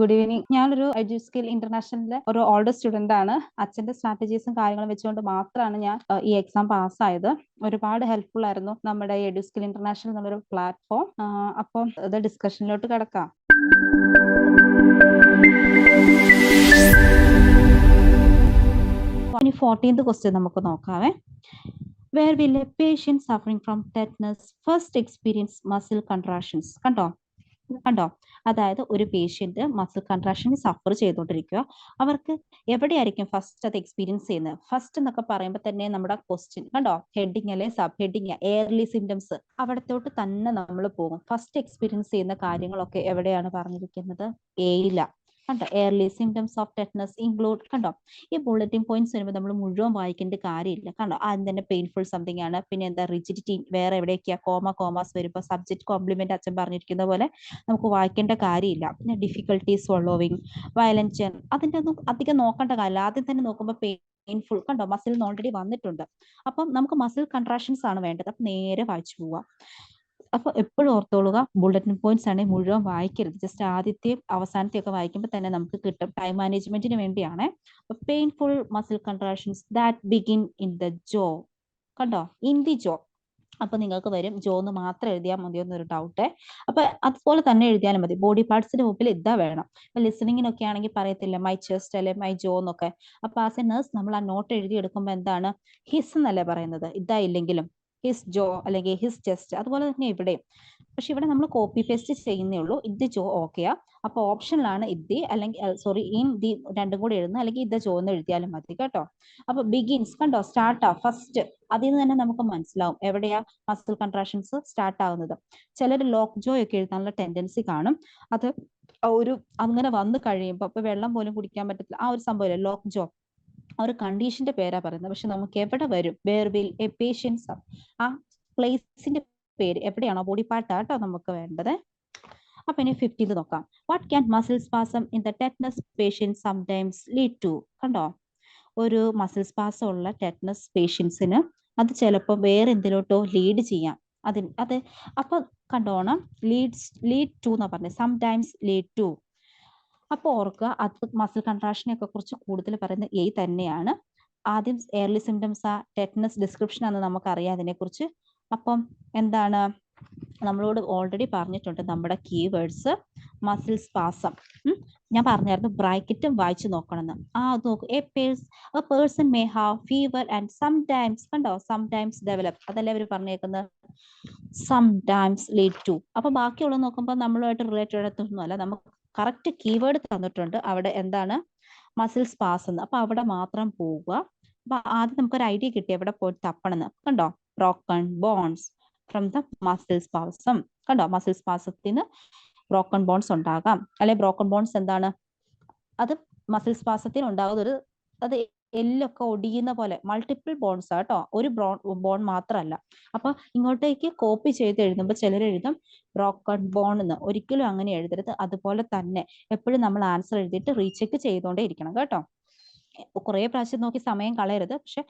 Good evening. ഞാനൊരു edu skill ഇന്റർനാഷണലിലെ ഒരു old student ആണ്. അച്ഛന്റെ സ്ട്രാറ്റജീസും കാര്യങ്ങളും വെച്ചുകൊണ്ട് മാത്രമാണ് ഞാൻ ഈ എക്സാം പാസ്സായത്. ഒരുപാട് ഹെൽപ്ഫുൾ ആയിരുന്നു നമ്മുടെ എഡ്യു സ്കിൽ ഇന്റർനാഷണൽ എന്നുള്ളൊരു പ്ലാറ്റ്ഫോം. അപ്പം ഇത് ഡിസ്കഷനിലോട്ട് കിടക്കാം. ഇനി 14th ക്വസ്റ്റ്യൻ നമുക്ക് നോക്കാവേ. Where will a patient suffering from tetanus first experience muscle contractions? കണ്ടോ, അതായത് ഒരു പേഷ്യന്റ് മസിൽ കൺട്രാക്ഷന് സഫർ ചെയ്തുകൊണ്ടിരിക്കുക. അവർക്ക് എവിടെയായിരിക്കും ഫസ്റ്റ് അത് എക്സ്പീരിയൻസ് ചെയ്യുന്നത്? ഫസ്റ്റ് എന്നൊക്കെ പറയുമ്പോൾ തന്നെ നമ്മുടെ ക്വസ്റ്റ്യൻ കണ്ടോ, ഹെഡിങ് അല്ലെ സബ് ഹെഡിങ്, എയർലി സിംറ്റംസ്, അവിടത്തോട്ട് തന്നെ നമ്മൾ പോകും. ഫസ്റ്റ് എക്സ്പീരിയൻസ് ചെയ്യുന്ന കാര്യങ്ങളൊക്കെ എവിടെയാണ് പറഞ്ഞിരിക്കുന്നത്? എയില. കണ്ടോ, early symptoms of tetanus include. കണ്ടോ, ഈ ബുള്ളറ്റിംഗ് പോയിന്റ്സ് വരുമ്പോൾ നമ്മൾ മുഴുവൻ വായിക്കേണ്ട കാര്യമില്ല. കണ്ടോ, ആദ്യം തന്നെ പെയിൻഫുൾ സംതിങ് ആണ്. പിന്നെ എന്താ, റിജിഡിറ്റി, വേറെ എവിടെയൊക്കെയാ കോമാസ് വരുമ്പോൾ സബ്ജക്ട് കോംപ്ലിമെന്റ് അച്ഛൻ പറഞ്ഞിരിക്കുന്ന പോലെ നമുക്ക് വായിക്കേണ്ട കാര്യമില്ല. പിന്നെ ഡിഫിക്കൽട്ടി സ്വോളോവിങ്, വയലൻസ്, അതിൻ്റെ ഒന്നും അധികം നോക്കേണ്ട കാര്യമില്ല. ആദ്യം തന്നെ നോക്കുമ്പോൾ പെയിൻഫുൾ, കണ്ടോ, മസിൽ ഓൾറെഡി വന്നിട്ടുണ്ട്. അപ്പം നമുക്ക് മസിൽ കൺട്രാക്ഷൻസ് ആണ് വേണ്ടത്. അപ്പം നേരെ വായിച്ചു പോവാം. അപ്പൊ എപ്പോഴും ഓർത്തോളുക, ബുള്ളറ്റിൻ പോയിന്റ്സ് ആണെങ്കിൽ മുഴുവൻ വായിക്കരുത്. ജസ്റ്റ് ആദ്യത്തെയും അവസാനത്തെയും ഒക്കെ വായിക്കുമ്പോൾ തന്നെ നമുക്ക് കിട്ടും. ടൈം മാനേജ്മെന്റിന് വേണ്ടിയാണ്. Painful muscle contractions that begin in the jaw. കണ്ടോ, ഇൻ ദി ജോ. അപ്പൊ നിങ്ങൾക്ക് വരും ജോ എന്ന് മാത്രം എഴുതിയാൽ മതിയോ എന്നൊരു ഡൗട്ട്. അപ്പൊ അതുപോലെ തന്നെ എഴുതിയാലും മതി. ബോഡി പാർട്സിന്റെ മുമ്പിൽ ഇതാ വേണം. ഇപ്പൊ ലിസണിങ്ങിനൊക്കെ ആണെങ്കിൽ പറയത്തില്ല മൈ ചെസ്റ്റ് അല്ലെ മൈ ജോ എന്നൊക്കെ. അപ്പൊ ആസ് എ നേഴ്സ് നമ്മൾ ആ നോട്ട് എഴുതി എടുക്കുമ്പോൾ എന്താണ്, ഹിസ് എന്നല്ലേ പറയുന്നത്, ഇതാ ഇല്ലെങ്കിലും ഹിസ് ജോ അല്ലെങ്കിൽ ഹിസ് ചെസ്റ്റ്. അതുപോലെ തന്നെ ഇവിടെയും. പക്ഷെ ഇവിടെ നമ്മൾ കോപ്പി പേസ്റ്റ് ചെയ്യുന്നേ ഉള്ളൂ. ഇത് ജോ ഓക്കെയാ. അപ്പൊ ഓപ്ഷനിലാണ് ഇത് അല്ലെങ്കിൽ ഇൻ ദി രണ്ടും കൂടി എഴുതുന്നത്, അല്ലെങ്കിൽ ഇത് ജോ എന്ന് എഴുതിയാലും മതി കേട്ടോ. അപ്പൊ ബിഗിൻസ്, കണ്ടോ, സ്റ്റാർട്ടാ ഫസ്റ്റ്. അതിൽ നിന്ന് തന്നെ നമുക്ക് മനസ്സിലാവും എവിടെയാ മസിൽ കൺട്രാക്ഷൻസ് സ്റ്റാർട്ട് ആവുന്നത്. ചിലർ ലോക്ക് ജോ ഒക്കെ എഴുതാനുള്ള ടെൻഡൻസി കാണും. അത് ഒരു അങ്ങനെ വന്നു കഴിയുമ്പോൾ ഇപ്പൊ വെള്ളം പോലും കുടിക്കാൻ പറ്റത്തില്ല, ആ ഒരു സംഭവം ലോക്ക് ജോ, ആ ഒരു കണ്ടീഷന്റെ പേരാ പറയുന്നത്. പക്ഷെ നമുക്ക് എവിടെ വരും? വേർ വിൽ എ പേഷ്യൻസ്, ആ പ്ലേസിന്റെ പേര് എവിടെയാണോ, ബോഡി പാർട്ടാട്ടോ നമുക്ക് വേണ്ടത്. അപ്പൊ ഇനി 15th നോക്കാം. What can muscle spasm in the tetanus patients sometimes lead to? കണ്ടോ, ഒരു മസിൽ സ്പാസം ഉള്ള ടെറ്റനസ് പേഷ്യൻസിന് അത് ചിലപ്പോൾ വേറെ എന്തിലോട്ടോ ലീഡ് ചെയ്യാം. അത് അപ്പൊ കണ്ടോണം, ലീഡ് ടു എന്നാ പറഞ്ഞത്, സംടൈംസ് ലീഡ് ടു. അപ്പൊ ഓർക്കുക, അത് മസിൽ കൺട്രാക്ഷനെ ഒക്കെ കുറിച്ച് കൂടുതൽ പറയുന്നത് എ തന്നെയാണ്. ആദ്യം എയർലി സിംറ്റംസ്, ടെറ്റനസ് ഡിസ്ക്രിപ്ഷൻ ആണെന്ന് നമുക്കറിയാം അതിനെക്കുറിച്ച്. അപ്പം എന്താണ്, നമ്മളോട് ഓൾറെഡി പറഞ്ഞിട്ടുണ്ട് നമ്മുടെ കീവേഡ്സ്. മസിൽ സ്പാസം ഞാൻ പറഞ്ഞായിരുന്നു, ബ്രാക്കറ്റും വായിച്ചു നോക്കണമെന്ന്. അത് നോക്കൂ. A person may have fever and sometimes, കണ്ടോ, സംടൈംസ് ഡെവലപ്പ്, അതല്ലേ അവർ പറഞ്ഞേക്കുന്നത്, സംടൈംസ് ലീഡ് ടു. അപ്പൊ ബാക്കിയുള്ളത് നോക്കുമ്പോൾ നമ്മളുമായിട്ട് റിലേറ്റഡ് ഒന്നും അല്ല. നമുക്ക് കറക്റ്റ് കീവേഡ് തന്നിട്ടുണ്ട് അവിടെ, എന്താണ്, മസിൽ സ്പാസ് എന്ന്. അപ്പൊ അവിടെ മാത്രം പോവുക. അപ്പൊ ആദ്യം നമുക്കൊരു ഐഡിയ കിട്ടി എവിടെ പോയിട്ട് തപ്പണമെന്ന്. കണ്ടോ, broken bones from the muscle spasm. കണ്ടോ, മസിൽ സ്പാസത്തിന് ബ്രോക്കൺ ബോൺസ് ഉണ്ടാകാം. അല്ലെ ബ്രോക്കൺ ബോൺസ് എന്താണ്, അത് മസിൽ സ്പാസത്തിന് ഉണ്ടാകുന്ന ഒരു, അത് എല്ലൊക്കെ ഒടിയുന്ന പോലെ മൾട്ടിപ്പിൾ ബോൺസ് ആട്ടോ, ഒരു ബോൺ മാത്രമല്ല. അപ്പൊ ഇങ്ങോട്ടേക്ക് കോപ്പി ചെയ്ത് എഴുതുമ്പോൾ ചിലർ എഴുതും ബ്രോക്കൺ ബോൺ എന്ന്. ഒരിക്കലും അങ്ങനെ എഴുതരുത്. അതുപോലെ തന്നെ എപ്പോഴും നമ്മൾ ആൻസർ എഴുതിയിട്ട് റീചെക്ക് ചെയ്തുകൊണ്ടേ ഇരിക്കണം കേട്ടോ. കുറെ പ്രാവശ്യം നോക്കി സമയം കളയരുത്. പക്ഷെ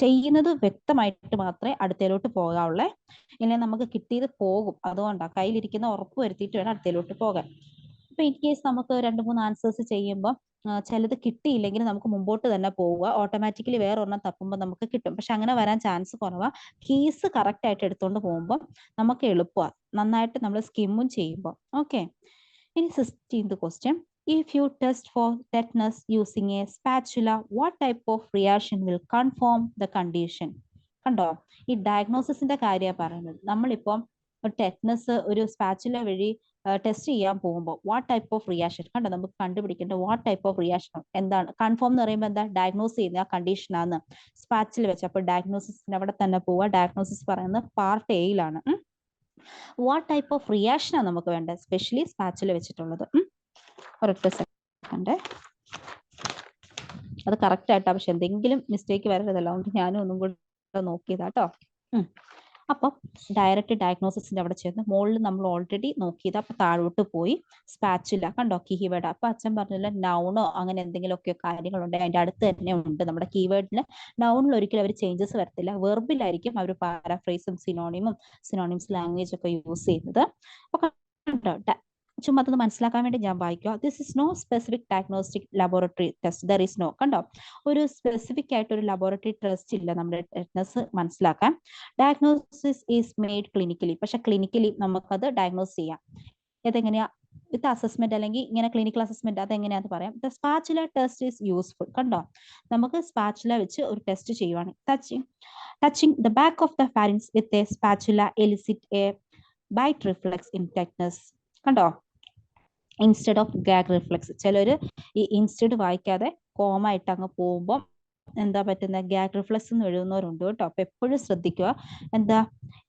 ചെയ്യുന്നത് വ്യക്തമായിട്ട് മാത്രമേ അടുത്തയിലോട്ട് പോകാവുള്ളേ. ഇല്ലെങ്കിൽ നമുക്ക് കിട്ടിയത് പോകും. അതുകൊണ്ടാണ് കയ്യിലിരിക്കുന്ന ഉറപ്പ് വരുത്തിയിട്ട് വേണം അടുത്തയിലോട്ട് പോകാൻ. അപ്പൊ ഇൻ കേസ് നമുക്ക് 2-3 ആൻസേഴ്സ് ചെയ്യുമ്പോൾ ചിലത് കിട്ടിയില്ലെങ്കിൽ നമുക്ക് മുമ്പോട്ട് തന്നെ പോവുക. ഓട്ടോമാറ്റിക്കലി വേറെ ഒരെണ്ണം തപ്പുമ്പോൾ നമുക്ക് കിട്ടും. പക്ഷെ അങ്ങനെ വരാൻ ചാൻസ് കുറവാ. കീസ് കറക്റ്റ് ആയിട്ട് എടുത്തുകൊണ്ട് പോകുമ്പോൾ നമുക്ക് എളുപ്പമാണ്, നന്നായിട്ട് നമ്മൾ സ്കിമ്മും ചെയ്യുമ്പോൾ. ഓക്കെ, ഇനി 16th question. If you test for tetanus using a spatula, what type of reaction will confirm the condition? കണ്ടോ, ഈ ഡയഗ്നോസിന്റെ കാര്യമാണ് പറയുന്നത്. നമ്മളിപ്പം ടെറ്റനസ് ഒരു സ്പാച്ചുല വഴി ടെസ്റ്റ് ചെയ്യാൻ പോകുമ്പോൾ വാട്ട് ടൈപ്പ് ഓഫ് റിയാക്ഷൻ, കണ്ടോ, നമുക്ക് കണ്ടുപിടിക്കേണ്ട വാട്ട് ടൈപ്പ് ഓഫ് റിയാക്ഷൻ എന്താണ്. കൺഫേം എന്ന് പറയുമ്പോൾ എന്താ, ഡയഗ്നോസ് ചെയ്യുന്ന ആ കണ്ടീഷനാണ് സ്പാച്ചിൽ വെച്ച്. അപ്പോൾ ഡയഗ്നോസിന് അവിടെ തന്നെ പോവുക. ഡയഗ്നോസിസ് പറയുന്നത് പാർട്ട് എയിലാണ്. വാട്ട് ടൈപ്പ് ഓഫ് റിയാക്ഷൻ ആണ് നമുക്ക് വേണ്ടത്, സ്പെഷ്യലി സ്പാച്ചിൽ വെച്ചിട്ടുള്ളത്. ഒരൊറ്റ സെക്കൻഡ്, അത് കറക്റ്റ് ആയിട്ടാ, പക്ഷെ എന്തെങ്കിലും മിസ്റ്റേക്ക് വരരുതല്ലോ, അതുകൊണ്ട് ഞാനും ഒന്നും കൂടെ നോക്കിയതാട്ടോ. അപ്പൊ ഡയറക്റ്റ് ഡയഗ്നോസിന്റെ അവിടെ ചെന്ന് മുകളിൽ നമ്മൾ ഓൾറെഡി നോക്കിയത്. അപ്പൊ താഴോട്ട് പോയി സ്പാച്ചുല, കണ്ടോ, കീവേഡ്. അപ്പൊ അച്ഛൻ പറഞ്ഞില്ല നൗണോ അങ്ങനെ എന്തെങ്കിലുമൊക്കെ കാര്യങ്ങളുണ്ട് അതിന്റെ അടുത്ത് തന്നെ ഉണ്ട്. നമ്മുടെ കീവേഡിന് നൗണിൽ ഒരിക്കലും അവർ ചേഞ്ചസ് വരത്തില്ല. വെർബിലായിരിക്കും അവർ പാരാഫ്രേസും സിനോണിംസ് ലാംഗ്വേജ് ഒക്കെ യൂസ് ചെയ്യുന്നത്. അപ്പൊ കണ്ടോ, ചുമ്മാ അതൊന്ന് മനസ്സിലാക്കാൻ വേണ്ടി ഞാൻ വായിക്കുക. This is no specific diagnostic laboratory test. There is no. കണ്ടോ, ഒരു സ്പെസിഫിക് ആയിട്ട് ഒരു ലബോറട്ടറി ടെസ്റ്റ് ഇല്ല നമ്മുടെ ടെറ്റ്നസ് മനസ്സിലാക്കാൻ. Diagnosis is made clinically. പക്ഷെ ക്ലിനിക്കലി നമുക്കത് ഡയഗ്നോസ് ചെയ്യാം. ഇതെങ്ങനെയാ? വിത്ത് അസസ്മെന്റ് അല്ലെങ്കിൽ ഇങ്ങനെ ക്ലിനിക്കൽ അസസ്മെന്റ്, അതെങ്ങനെയാന്ന് പറയാം. The spatula test is useful. കണ്ടോ, നമുക്ക് സ്പാച്ചുല വെച്ച് ഒരു ടെസ്റ്റ് ചെയ്യുവാണ്. Touching the back of the pharynx with a spatula elicit a bite reflex in tetanus. കണ്ടോ, ഇൻസ്റ്റെഡ് ഓഫ് ഗാഗ് റിഫ്ലെക്സ്. ചിലര് ഈ ഇൻസ്റ്റെഡ് വായിക്കാതെ കോമ ആയിട്ട് അങ്ങ് പോകുമ്പോൾ എന്താ പറ്റുന്ന, ഗാഗ് റിഫ്ലെക്സ് എന്ന് എഴുതുന്നവരുണ്ട് കേട്ടോ. അപ്പൊ എപ്പോഴും ശ്രദ്ധിക്കുക. എന്താ,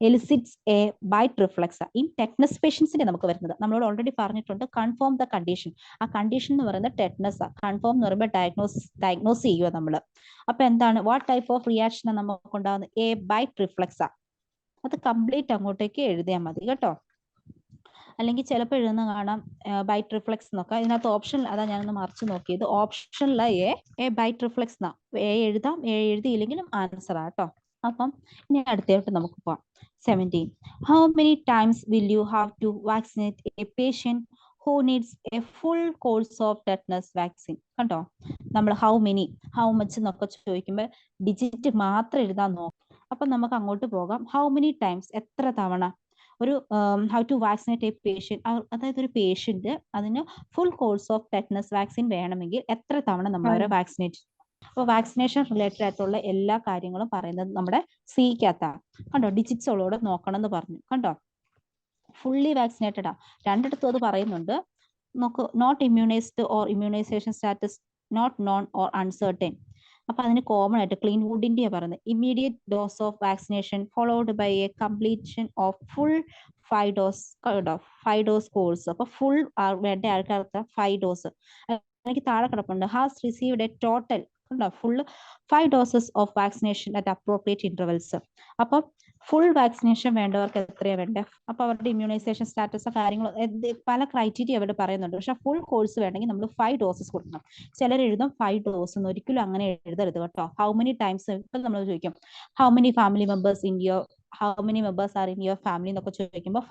എലിസിറ്റ്സ് എ ബൈറ്റ് റിഫ്ലെക്സ്. ഈ ടെറ്റ്നസ് പേഷ്യൻസിന്റെ നമുക്ക് വരുന്നത് നമ്മളോട് ഓൾറെഡി പറഞ്ഞിട്ടുണ്ട്. Confirm the condition. ആ കണ്ടീഷൻ എന്ന് പറയുന്നത് ടെറ്റ്നസ്. കൺഫേം എന്ന് പറയുമ്പോൾ ഡയഗ്നോസ് ചെയ്യുക നമ്മൾ. അപ്പൊ എന്താണ്, വാട്ട് ടൈപ്പ് ഓഫ് റിയാക്ഷൻ നമുക്ക് ഉണ്ടാകുന്നത്? A bite reflex. അത് കംപ്ലീറ്റ് അങ്ങോട്ടേക്ക് എഴുതിയാൽ മതി കേട്ടോ. അല്ലെങ്കിൽ ചിലപ്പോൾ എഴുതുന്ന കാണാം ബൈറ്റ് റിഫ്ലെക്സ് എന്നൊക്കെ. ഇതിനകത്ത് ഓപ്ഷൻ അതാ ഞാനൊന്ന് മറിച്ച് നോക്കിയത്. ഓപ്ഷനില എ ബൈറ്റ് റിഫ്ലെക്സ് എന്നാ. എ എഴുതാം, എ എഴുതിയില്ലെങ്കിലും ആൻസർ ആട്ടോ. അപ്പം ഇനി അടുത്തോട്ട് നമുക്ക് പോവാം. 17. How many times will you have to vaccinate a patient who needs a full course of tetanus vaccine? കണ്ടോ, നമ്മൾ ഹൗ മെനി, ഹൗ മച്ച് എന്നൊക്കെ ചോദിക്കുമ്പോൾ ഡിജിറ്റ് മാത്രം എഴുതാൻ നോക്കാം. അപ്പൊ നമുക്ക് അങ്ങോട്ട് പോകാം. ഹൗ മെനി ടൈംസ്, എത്ര തവണ ഒരു how to vaccinate a patient, അതായത് ഒരു പേഷ്യന്റ് അതിന് full course of tetanus vaccine വേണമെങ്കിൽ എത്ര തവണ നമ്മൾ അവരെ വാക്സിനേറ്റ്. അപ്പോൾ വാക്സിനേഷൻ റിലേറ്റഡ് ആയിട്ടുള്ള എല്ലാ കാര്യങ്ങളും പറയുന്നത് നമ്മുടെ സിക്കകത്താണ്. കണ്ടോ, ഡിജിറ്റ്സ് ഉള്ളോട് നോക്കണം എന്ന് പറഞ്ഞു. കണ്ടോ, ഫുള്ളി വാക്സിനേറ്റഡാ. രണ്ടിടത്തും അത് പറയുന്നുണ്ട്. നോക്ക്, not immunised or immunisation status not known or uncertain. അപ്പൊ അതിന് കോമൺ ആയിട്ട് ക്ലീൻ വുഡിന്റെ പറയുന്നത്. Immediate dose of vaccination followed by a completion of full 5 dose. കേട്ടോ, 5 ഡോസ് കോഴ്സ്. അപ്പൊ ഫുൾ വേണ്ട ആൾക്കാർക്ക് 5 ഡോസ്. എനിക്ക് താഴെ കിടപ്പുണ്ട്. Has received A total, full 5 doses of vaccination at appropriate intervals. അപ്പൊ ഫുൾ വാക്സിനേഷൻ വേണ്ടവർക്ക് എത്രയാ വേണ്ടത്? അപ്പൊ അവരുടെ ഇമ്മ്യൂണൈസേഷൻ സ്റ്റാറ്റസ് കാര്യങ്ങൾ പല ക്രൈറ്റീരിയ അവിടെ പറയുന്നുണ്ട്. പക്ഷെ ഫുൾ കോഴ്സ് വേണമെങ്കിൽ നമ്മൾ 5 ഡോസസ് കൊടുക്കണം. ചിലർ എഴുതും 5 ഡോസ് എന്ന്. ഒരിക്കലും അങ്ങനെ എഴുതരുത് കേട്ടോ. ഹൗ മെനി ടൈംസ്, ഇപ്പൊ നമ്മൾ ചോദിക്കും how many family members in your, how many members are in your family എന്നൊക്കെ ചോദിക്കുമ്പോൾ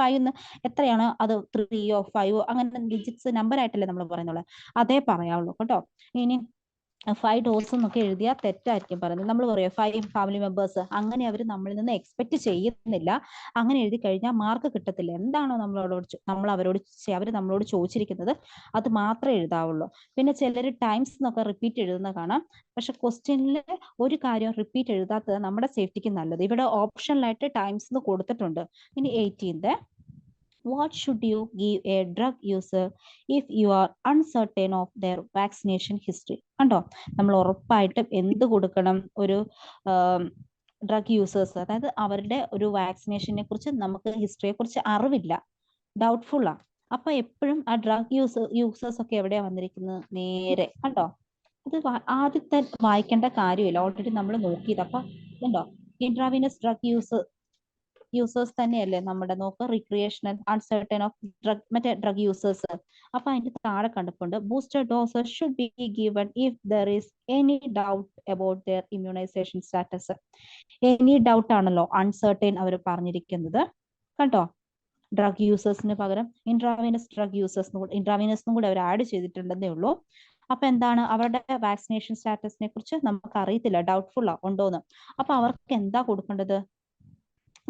5 എത്രയാണ്, അത് 3 5 അങ്ങനെ ഡിജിറ്റ്സ് നമ്പർ ആയിട്ടല്ലേ നമ്മൾ പറയുന്നുള്ളൂ. അതേ പറയാവുള്ളൂ കേട്ടോ. ഇനി 5 ഡോസ് എന്നൊക്കെ എഴുതിയാൽ തെറ്റായിരിക്കും പറയുന്നത്. നമ്മൾ പറയുക 5 ഫാമിലി മെമ്പേഴ്സ്, അങ്ങനെ അവർ നമ്മളിൽ നിന്ന് എക്സ്പെക്ട് ചെയ്യുന്നില്ല. അങ്ങനെ എഴുതി കഴിഞ്ഞാൽ മാർക്ക് കിട്ടത്തില്ല. എന്താണോ അവർ നമ്മളോട് ചോദിച്ചിരിക്കുന്നത് അത് മാത്രമേ എഴുതാവുള്ളൂ. പിന്നെ ചിലർ ടൈംസ് എന്നൊക്കെ റിപ്പീറ്റ് എഴുതുന്ന കാണാം. പക്ഷെ ക്വസ്റ്റ്യനിൽ ഒരു കാര്യം റിപ്പീറ്റ് എഴുതാത്തത് നമ്മുടെ സേഫ്റ്റിക്ക് നല്ലത്. ഇവിടെ ഓപ്ഷനിലായിട്ട് ടൈംസ് എന്ന് കൊടുത്തിട്ടുണ്ട്. ഇനി 18. What should you give a drug user if you are uncertain of their vaccination history? കണ്ടോ, നമ്മൾ ഉറപ്പായിട്ടും എന്ത് കൊടുക്കണം ഒരു ഡ്രഗ് യൂസേഴ്സ്, അതായത് അവരുടെ ഒരു വാക്സിനേഷനെ കുറിച്ച് നമുക്ക് ഹിസ്റ്ററിയെ കുറിച്ച് അറിവില്ല, ഡൗട്ട്ഫുള്ളാ. അപ്പൊ എപ്പോഴും ആ ഡ്രഗ് യൂസേഴ്സ് ഒക്കെ എവിടെയാ വന്നിരിക്കുന്നത്? നേരെ കണ്ടോ, ഇത് ആദ്യത്തെ വായിക്കേണ്ട കാര്യമില്ല, ഓൾറെഡി നമ്മൾ നോക്കിയത്. അപ്പൊ കണ്ടോ, ഇൻട്രാവീനസ് ഡ്രഗ് യൂസേഴ്സ് തന്നെയല്ലേ നമ്മുടെ നോക്ക്. റിക്രിയേഷണൽ അൺസർട്ടൻ ഓഫ് ഡ്രഗ്, മറ്റേ ഡ്രഗ് യൂസേഴ്സ്. അപ്പൊ അതിന്റെ താഴെ കണ്ടിട്ടുണ്ട് booster doses should be given if there is any doubt about their immunisation status. Any doubt ആണല്ലോ അൺസർട്ടൻ അവർ പറഞ്ഞിരിക്കുന്നത്. കണ്ടോ, ഡ്രഗ് യൂസേഴ്സിന് പകരം ഇൻട്രാവീനസ് ഡ്രഗ് ഇൻട്രാവീനസ് കൂടെ അവർ ആഡ് ചെയ്തിട്ടുണ്ടെന്നേ ഉള്ളൂ. അപ്പൊ എന്താണ്, അവരുടെ വാക്സിനേഷൻ സ്റ്റാറ്റസിനെ കുറിച്ച് നമുക്ക് അറിയത്തില്ല, ഡൗട്ട്ഫുൾ ഉണ്ടോന്ന്. അപ്പൊ അവർക്ക് എന്താ കൊടുക്കേണ്ടത്?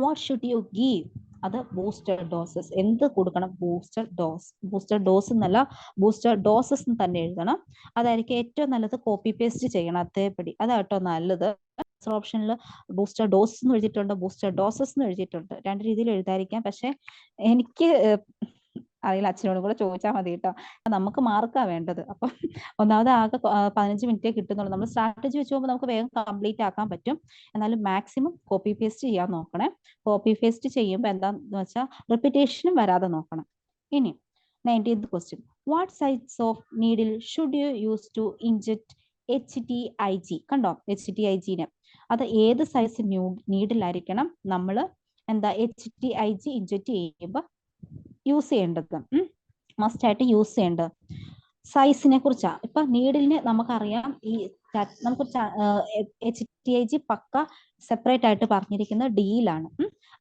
What should you give? അത് ബൂസ്റ്റർ ഡോസസ്. എന്ത് കൊടുക്കണം? Booster dose. ബൂസ്റ്റർ ഡോസ് എന്നല്ല, ബൂസ്റ്റർ ഡോസസ് എന്ന് തന്നെ എഴുതണം. അതായിരിക്കും ഏറ്റവും നല്ലത്. കോപ്പി പേസ്റ്റ് ചെയ്യണം അതേപടി, അതാട്ടോ നല്ലത്. ഓപ്ഷനിൽ ബൂസ്റ്റർ ഡോസ് എന്ന് എഴുതിയിട്ടുണ്ട്, ബൂസ്റ്റർ ഡോസസ് എന്ന് എഴുതിയിട്ടുണ്ട്. രണ്ട് രീതിയിൽ എഴുതാതിരിക്കാം. പക്ഷെ എനിക്ക് അറിയില്ല, അച്ഛനോടും കൂടെ ചോദിച്ചാൽ മതി കേട്ടോ. നമുക്ക് മാർക്കാ വേണ്ടത്. അപ്പൊ ഒന്നാമത് ആകെ 15 മിനിറ്റേ കിട്ടുന്നുള്ളൂ. നമ്മൾ സ്ട്രാറ്റജി വെച്ച് പോകുമ്പോൾ നമുക്ക് വേഗം കംപ്ലീറ്റ് ആക്കാൻ പറ്റും. എന്നാലും മാക്സിമം കോപ്പി പേസ്റ്റ് ചെയ്യാൻ നോക്കണേ. കോപ്പി പേസ്റ്റ് ചെയ്യുമ്പോൾ എന്താന്ന് വെച്ചാൽ റിപ്പീറ്റേഷനും വരാതെ നോക്കണം. ഇനി 19th question. What size of needle should you use to inject HTIG? കണ്ടോ, HTIG-നെ അത് ഏത് സൈസ് നീഡിലായിരിക്കണം നമ്മൾ HTIG ഇൻജെക്ട് ചെയ്യുമ്പോൾ യൂസ് ചെയ്യേണ്ടത്, മസ്റ്റ് ആയിട്ട് യൂസ് ചെയ്യേണ്ടത്? സൈസിനെ കുറിച്ചാണ്. ഇപ്പൊ നീഡിലിന് നമുക്കറിയാം ഈ നമുക്ക് HTIG പക്ക സെപ്പറേറ്റ് ആയിട്ട് പറഞ്ഞിരിക്കുന്നത് ഡിയിലാണ്.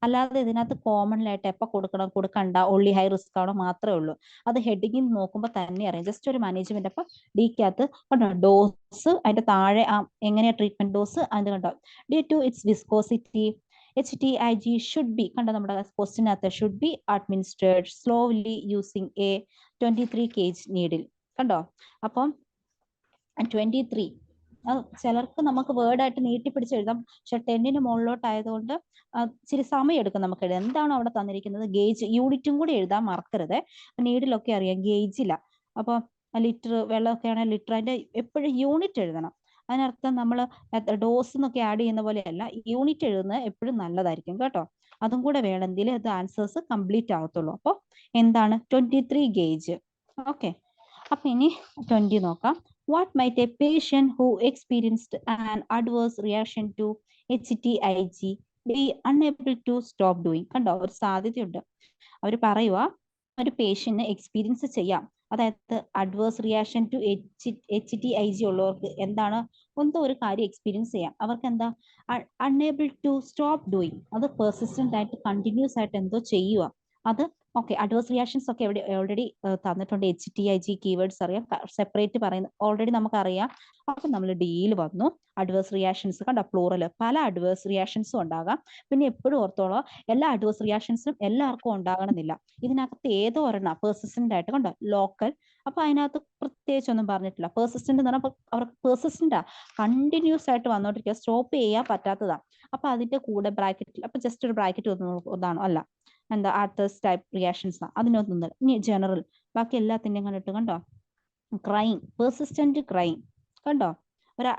അല്ലാതെ ഇതിനകത്ത് കോമൺലായിട്ട് എപ്പോൾ കൊടുക്കണം കൊടുക്കണ്ട ഒള്ളി ഹൈ റിസ്ക് ആണോ മാത്രമേ ഉള്ളൂ. അത് ഹെഡിങ്ങിൽ നോക്കുമ്പോൾ തന്നെ അറിയാം. ജസ്റ്റ് ഒരു മാനേജ്മെന്റ്. അപ്പൊ ഡിക്കകത്ത് കണ്ടോ ഡോസ്, അതിന്റെ താഴെ എങ്ങനെയാ ട്രീറ്റ്മെന്റ് ഡോസ് അത് കണ്ടോ. Due to its viscosity HTIG should be കണ്ടോ നമ്മുടെ ക്വസ്റ്റിനകത്ത് should be administered slowly using a 23 kg needle. കണ്ടോ. അപ്പം 23 ചിലർക്ക് നമുക്ക് വേർഡായിട്ട് നീട്ടിപ്പിടിച്ച് എഴുതാം. പക്ഷെ 10ന് മുകളിലോട്ടായതുകൊണ്ട് ഇച്ചിരി സമയം എടുക്കും നമുക്ക് എഴുതാൻ. എന്താണ് അവിടെ തന്നിരിക്കുന്നത് ഗേജ് യൂണിറ്റും കൂടി എഴുതാൻ മറക്കരുത്. നീഡിലൊക്കെ അറിയാം ഗേജില്ല. അപ്പൊ ലിറ്റർ വെള്ളമൊക്കെ ആണെങ്കിൽ ലിറ്റർ, അതിന്റെ എപ്പോഴും യൂണിറ്റ് എഴുതണം. അതിനർത്ഥം നമ്മൾ ഡോസ് എന്നൊക്കെ ആഡ് ചെയ്യുന്ന പോലെയല്ല, യൂണിറ്റ് എഴുതുന്നത് എപ്പോഴും നല്ലതായിരിക്കും കേട്ടോ. അതും കൂടെ വേണമെങ്കിൽ അത് ആൻസേഴ്സ് കംപ്ലീറ്റ് ആവത്തുള്ളൂ. അപ്പോൾ എന്താണ് 23 ഗേജ്. ഓക്കെ. അപ്പൊ ഇനി 20 നോക്കാം. What might a patient who experienced an adverse reaction to HTIG be unable to stop doing. കണ്ടോ, ഒരു സാധ്യതയുണ്ട്. അവർ പറയുക ഒരു പേഷ്യന്റിന് എക്സ്പീരിയൻസ് ചെയ്യാം, അതായത് അഡ്വേഴ്സ് റിയാക്ഷൻ ടു HTIG ഉള്ളവർക്ക് എന്താണ് എന്തോ ഒരു കാര്യം എക്സ്പീരിയൻസ് ചെയ്യാം. അവർക്ക് എന്താ അൺഎബിൾ ടു സ്റ്റോപ്പ് ഡൂയിങ്, അത് പെർസിസ്റ്റന്റ് ആയിട്ട് കണ്ടിന്യൂസ് ആയിട്ട് എന്തോ ചെയ്യുക. അത് ഓക്കെ. അഡ്വേഴ്സ് റിയാക്ഷൻസ് ഒക്കെ എവിടെ ഓൾറെഡി തന്നിട്ടുണ്ട്. HTIG കീവേഡ്സ് അറിയാം, സെപ്പറേറ്റ് പറയുന്നത് ഓൾറെഡി നമുക്കറിയാം. അപ്പൊ നമ്മൾ ഡിയിൽ വന്നു. അഡ്വേഴ്സ് റിയാക്ഷൻസ് കണ്ടോ പ്ലൂറൽ, പല അഡ്വേഴ്സ് റിയാക്ഷൻസും ഉണ്ടാകാം. പിന്നെ എപ്പോഴും ഓർത്തോളോ, എല്ലാ അഡ്വേഴ്സ് റിയാക്ഷൻസും എല്ലാവർക്കും ഉണ്ടാകണമെന്നില്ല. ഇതിനകത്ത് ഏതോ ഒരെണ്ണം പെർസിസ്റ്റന്റ് ആയിട്ട് കണ്ടോ ലോക്കൽ. അപ്പൊ അതിനകത്ത് പ്രത്യേകിച്ചൊന്നും പറഞ്ഞിട്ടില്ല. പെർസിസ്റ്റന്റ് എന്ന് പറഞ്ഞാൽ അവർക്ക് പെർസിസ്റ്റന്റാ, കണ്ടിന്യൂസ് ആയിട്ട് വന്നോണ്ടിരിക്കുക, സ്റ്റോപ്പ് ചെയ്യാൻ പറ്റാത്തതാ. അപ്പൊ അതിന്റെ കൂടെ ബ്രാക്കറ്റിൽ അപ്പൊ ജസ്റ്റ് ഒരു ബ്രാക്കറ്റ് ഒന്നാണോ അല്ല, എന്താ ആർട്ടേഴ്സ് ടൈപ്പ് റിയാക്ഷൻസ് അതിനൊന്നും. ഇനി ജനറൽ ബാക്കി എല്ലാത്തിൻ്റെയും കണ്ടിട്ട് കണ്ടോ. ക്രൈങ്, പെർസിസ്റ്റന്റ് ക്രൈങ് കണ്ടോ, ഒരു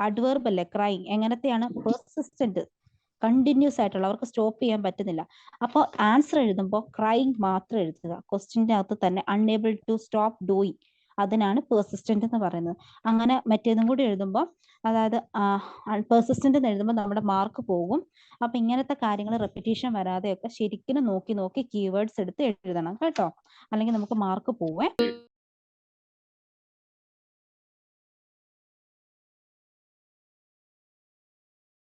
അഡ്വേർബ് അല്ലേ ക്രൈങ്. എങ്ങനത്തെയാണ് പെർസിസ്റ്റന്റ്, കണ്ടിന്യൂസ് ആയിട്ടുള്ള, അവർക്ക് സ്റ്റോപ്പ് ചെയ്യാൻ പറ്റുന്നില്ല. അപ്പോൾ ആൻസർ എഴുതുമ്പോൾ ക്രൈങ് മാത്രം എഴുതുക. ക്വസ്റ്റ്യൻ്റെ അകത്ത് തന്നെ അൺഎബിൾ ടു സ്റ്റോപ്പ് ഡൂയിങ്, അതിനാണ് പെർസിസ്റ്റന്റ് എന്ന് പറയുന്നത്. അങ്ങനെ മറ്റേതും കൂടി എഴുതുമ്പോൾ, അതായത് പെർസിസ്റ്റന്റ് എന്ന് എഴുതുമ്പോൾ നമ്മുടെ മാർക്ക് പോകും. അപ്പൊ ഇങ്ങനത്തെ കാര്യങ്ങൾ റെപ്പിറ്റീഷൻ വരാതെയൊക്കെ ശരിക്കും നോക്കി നോക്കി കീവേഡ്സ് എടുത്ത് എഴുതണം കേട്ടോ, അല്ലെങ്കിൽ നമുക്ക് മാർക്ക് പോവേ.